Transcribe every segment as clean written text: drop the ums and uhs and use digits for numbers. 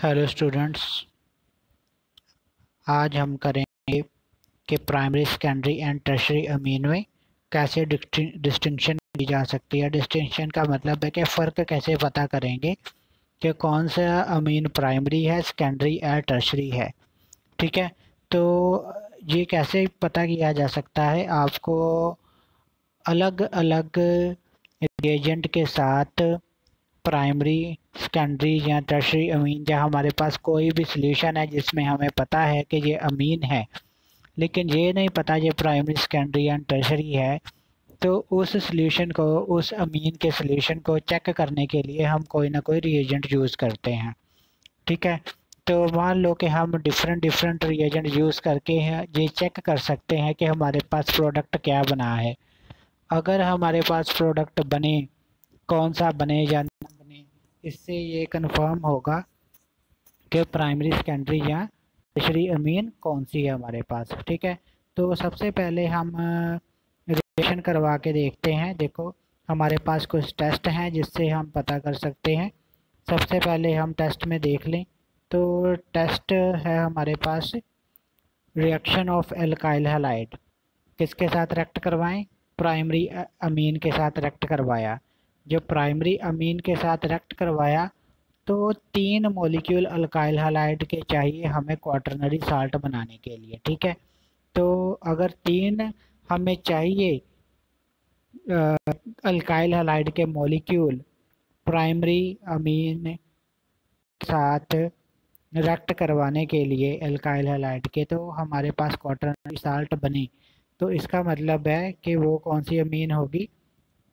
Hello students, आज हम करेंगे कि प्राइमरी, सेकेंडरी एंड टर्शियरी अमीन में कैसे डिस्टिंक्शन की जा सकती है। डिस्टिंक्शन का मतलब है कि फ़र्क कैसे पता करेंगे कि कौन सा अमीन प्राइमरी है, सेकेंडरी या टर्शियरी है। ठीक है, तो ये कैसे पता किया जा सकता है। आपको अलग अलग रिएजेंट के साथ प्राइमरी, सेकेंडरी या टर्शियरी अमीन, जहाँ हमारे पास कोई भी सॉल्यूशन है जिसमें हमें पता है कि ये अमीन है लेकिन ये नहीं पता ये प्राइमरी, सेकेंडरी या टर्शियरी है, तो उस सॉल्यूशन को, उस अमीन के सॉल्यूशन को चेक करने के लिए हम कोई ना कोई रिएजेंट यूज़ करते हैं। ठीक है, तो मान लो कि हम डिफरेंट रिएजेंट यूज़ करके ये चेक कर सकते हैं कि हमारे पास प्रोडक्ट क्या बना है। अगर हमारे पास प्रोडक्ट बने, कौन सा बने या ना बने, इससे ये कंफर्म होगा कि प्राइमरी, सेकेंडरी या टर्शियरी अमीन कौन सी है हमारे पास। ठीक है, तो सबसे पहले हम रिएक्शन करवा के देखते हैं। देखो, हमारे पास कुछ टेस्ट हैं जिससे हम पता कर सकते हैं। सबसे पहले हम टेस्ट में देख लें, तो टेस्ट है हमारे पास रिएक्शन ऑफ एल्काइल हैलाइड। किसके साथ रिएक्ट करवाएं? प्राइमरी अमीन के साथ रिएक्ट करवाया। जो प्राइमरी अमीन के साथ रिएक्ट करवाया तो 3 मॉलिक्यूल अल्काइल हैलाइड के चाहिए हमें क्वाटरनरी साल्ट बनाने के लिए। ठीक है, तो अगर 3 हमें चाहिए अल्काइल हैलाइड के मॉलिक्यूल प्राइमरी अमीन के साथ रिएक्ट करवाने के लिए अल्काइल हैलाइड के, तो हमारे पास क्वाटरनरी साल्ट बने, तो इसका मतलब है कि वो कौन सी अमीन होगी?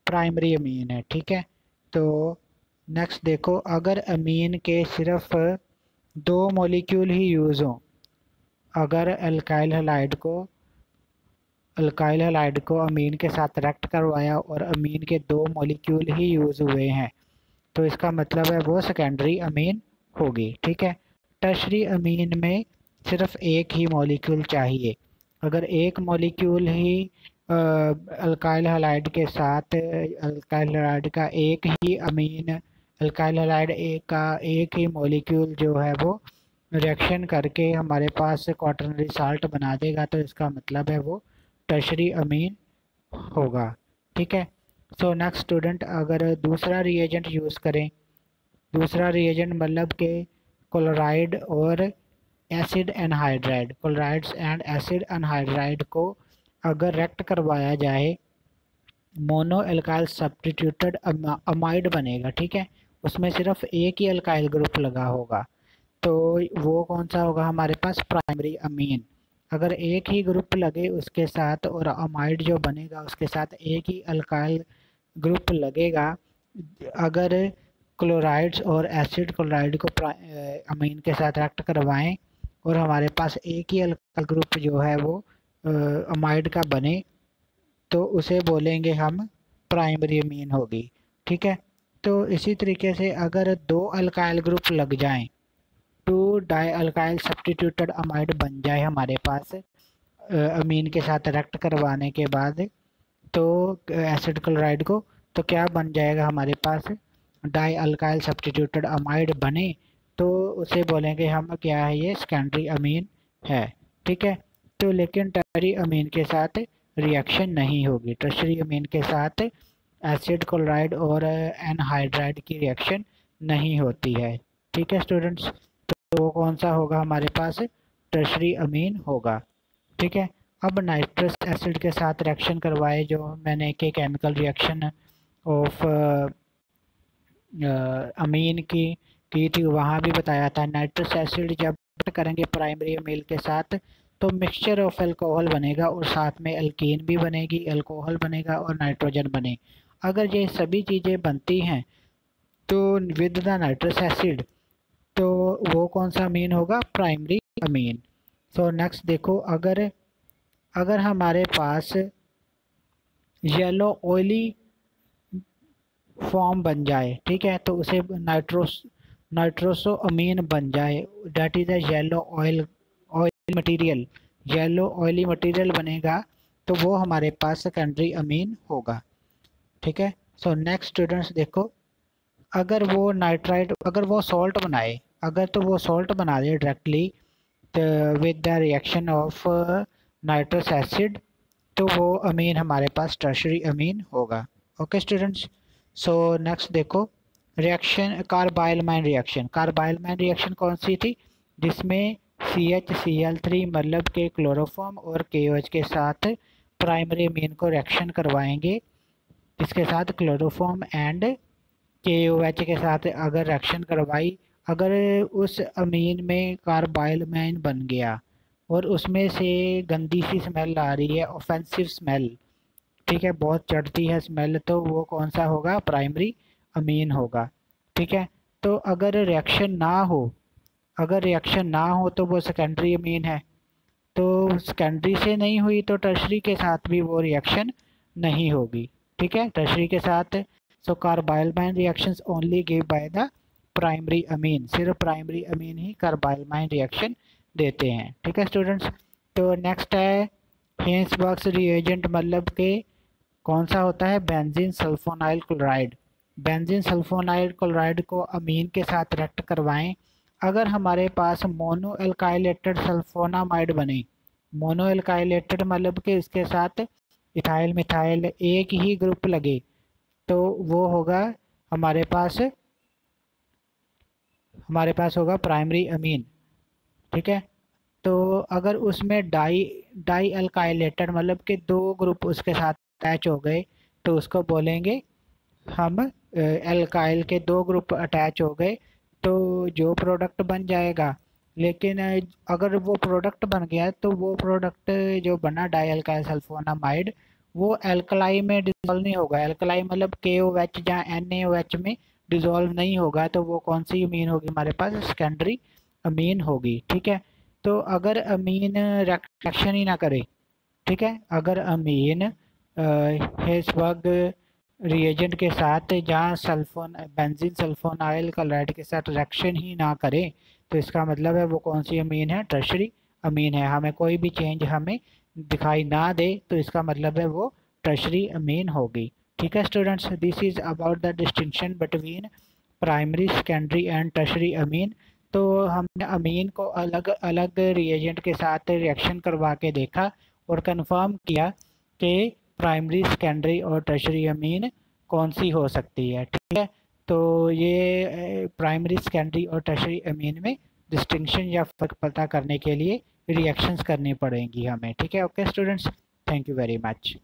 प्राइमरी अमीन है। ठीक है, तो नेक्स्ट देखो, अगर अमीन के सिर्फ 2 मॉलिक्यूल ही यूज़ हों, अगर अल्काइल हैलाइड को अमीन के साथ रिएक्ट करवाया और अमीन के 2 मॉलिक्यूल ही यूज़ हुए हैं, तो इसका मतलब है वो सेकेंडरी अमीन होगी। ठीक है, टर्शियरी अमीन में सिर्फ एक ही मॉलिक्यूल चाहिए। अगर एक मॉलिक्यूल ही अल्काइल हैलाइड के साथ, अल्काइल हैलाइड का एक ही अमीन, अल्काइल हैलाइड का एक ही मॉलिक्यूल जो है वो रिएक्शन करके हमारे पास क्वाटरनरी साल्ट बना देगा, तो इसका मतलब है वो टर्शियरी अमीन होगा। ठीक है, सो नेक्स्ट स्टूडेंट, अगर दूसरा रिएजेंट यूज़ करें, दूसरा रिएजेंट मतलब कि क्लोराइड और acid anhydride, chlorides and acid anhydride को अगर रिएक्ट करवाया जाए, मोनो एल्काइल सब्स्टिट्यूटेड अमाइड बनेगा। ठीक है, उसमें सिर्फ एक ही अल्काइल ग्रुप लगा होगा, तो वो कौन सा होगा हमारे पास? Primary amine. अगर एक ही ग्रुप लगे उसके साथ और अमाइड जो बनेगा उसके साथ एक ही अल्काइल ग्रुप लगेगा, अगर क्लोराइड्स और एसिड क्लोराइड को अमीन के साथ रिएक्ट करवाएं और हमारे पास एक ही अल्काइल ग्रुप जो है वो अमाइड का बने, तो उसे बोलेंगे हम प्राइमरी अमीन होगी। ठीक है, तो इसी तरीके से अगर 2 अल्काइल ग्रुप लग जाएं, 2 डाई अल्काइल सब्स्टिट्यूटेड अमाइड बन जाए हमारे पास अमीन के साथ रिएक्ट करवाने के बाद, तो एसिड क्लोराइड को, तो क्या बन जाएगा हमारे पास? डाई अल्काइल सब्स्टिट्यूटेड अमाइड बने, तो उसे बोलेंगे हम क्या है? ये सेकेंडरी अमीन है। ठीक है, तो लेकिन टर्शियरी अमीन के साथ रिएक्शन नहीं होगी। टर्शियरी अमीन के साथ एसिड क्लोराइड और एनहाइड्राइड की रिएक्शन नहीं होती है। ठीक है स्टूडेंट्स, तो वो कौन सा होगा हमारे पास? टर्शियरी अमीन होगा। ठीक है, अब नाइट्रस एसिड के साथ रिएक्शन करवाए, जो मैंने एक केमिकल रिएक्शन ऑफ अमीन की थी, वहाँ भी बताया था। नाइट्रस एसिड जब करेंगे प्राइमरी अमीन के साथ, तो मिक्सचर ऑफ अल्कोहल बनेगा और साथ में अल्कीन भी बनेगी, अल्कोहल बनेगा और नाइट्रोजन बने। अगर ये सभी चीज़ें बनती हैं तो विद द नाइट्रस एसिड, तो वो कौन सा अमीन होगा? Primary amine. सो नेक्स्ट देखो, अगर हमारे पास येलो ऑयली फॉर्म बन जाए, ठीक है, तो उसे नाइट्रोसो अमीन बन जाए, that is a yellow oil material, yellow oily material बनेगा, तो वो हमारे पास सेकेंडरी अमीन होगा। ठीक है, सो नेक्स्ट स्टूडेंट्स देखो, अगर वो नाइट्राइट, अगर वो सॉल्ट बनाए, अगर तो वो सॉल्ट बना दे directly with the reaction of nitrous acid, तो वो अमीन हमारे पास टर्शरी अमीन होगा। ओके स्टूडेंट्स, सो नेक्स्ट देखो रिएक्शन कार्बाइलमाइन रिएक्शन। कार्बाइलमाइन रिएक्शन कौन सी थी? जिसमें CHCl3 मतलब के क्लोरोफॉर्म और KOH के साथ प्राइमरी अमीन को रिएक्शन करवाएंगे। इसके साथ क्लोरोफॉर्म एंड KOH के साथ अगर रिएक्शन करवाई, अगर उस अमीन में कार्बाइलमाइन बन गया और उसमें से गंदी सी स्मेल आ रही है, ऑफेंसिव स्मेल, ठीक है, बहुत चढ़ती है स्मेल, तो वो कौन सा होगा? प्राइमरी अमीन होगा। ठीक है, तो अगर रिएक्शन ना हो, अगर रिएक्शन ना हो तो वो सेकेंडरी अमीन है। तो सेकेंडरी से नहीं हुई तो टर्शरी के साथ भी वो रिएक्शन नहीं होगी। ठीक है, टर्शरी के साथ। So carbylamine reactions only give by the primary amine, सिर्फ प्राइमरी अमीन ही कार्बाइलमाइन रिएक्शन देते हैं। ठीक है स्टूडेंट्स, तो नेक्स्ट है हेंसबर्ग्स रिएजेंट, मतलब के कौन सा होता है? Benzene sulfonyl chloride. Benzene sulfonyl chloride को अमीन के साथ रिएक्ट करवाएं। अगर हमारे पास मोनो एल्काइलेटेड सल्फोनामाइड बने, मोनो एल्काइलेटेड मतलब कि इसके साथ इथाइल मिथाइल एक ही ग्रुप लगे, तो वो होगा हमारे पास होगा प्राइमरी अमीन। ठीक है, तो अगर उसमें डाई अल्काइलेटेड मतलब कि दो ग्रुप उसके साथ अटैच हो गए, तो उसको बोलेंगे हम एल्काइल के दो ग्रुप अटैच हो गए, तो जो प्रोडक्ट बन जाएगा। लेकिन अगर वो प्रोडक्ट बन गया तो वो प्रोडक्ट जो बना डाई अल्काइल सल्फोनामाइड, वो एल्कलाई में डिजोल्व नहीं होगा। एल्कलाई मतलब KOH या NaOH में डिजोल्व नहीं होगा, तो वो कौन सी अमीन होगी? हमारे पास सेकेंडरी अमीन होगी। ठीक है, तो अगर अमीन रिएक्शन ही ना करे, ठीक है, अगर अमीन हेंसबर्ग रिएजेंट के साथ जहाँ बेंजीन सल्फोनाइल क्लोराइड के साथ रिएक्शन ही ना करे, तो इसका मतलब है वो कौन सी अमीन है? टर्शरी अमीन है। हमें कोई भी चेंज हमें दिखाई ना दे, तो इसका मतलब है वो टर्शरी अमीन होगी। ठीक है students, this is about the distinction between primary, secondary and tertiary अमीन। तो हमने अमीन को अलग अलग रिएजेंट के साथ रिएक्शन करवा के देखा और कंफर्म किया कि प्राइमरी, सेकेंडरी और टर्शरी अमीन कौन सी हो सकती है। ठीक है, तो ये प्राइमरी, सेकेंडरी और टर्शरी अमीन में डिस्टिंक्शन या फर्क पता करने के लिए रिएक्शंस करनी पड़ेंगी हमें। ठीक है, okay students, thank you very much.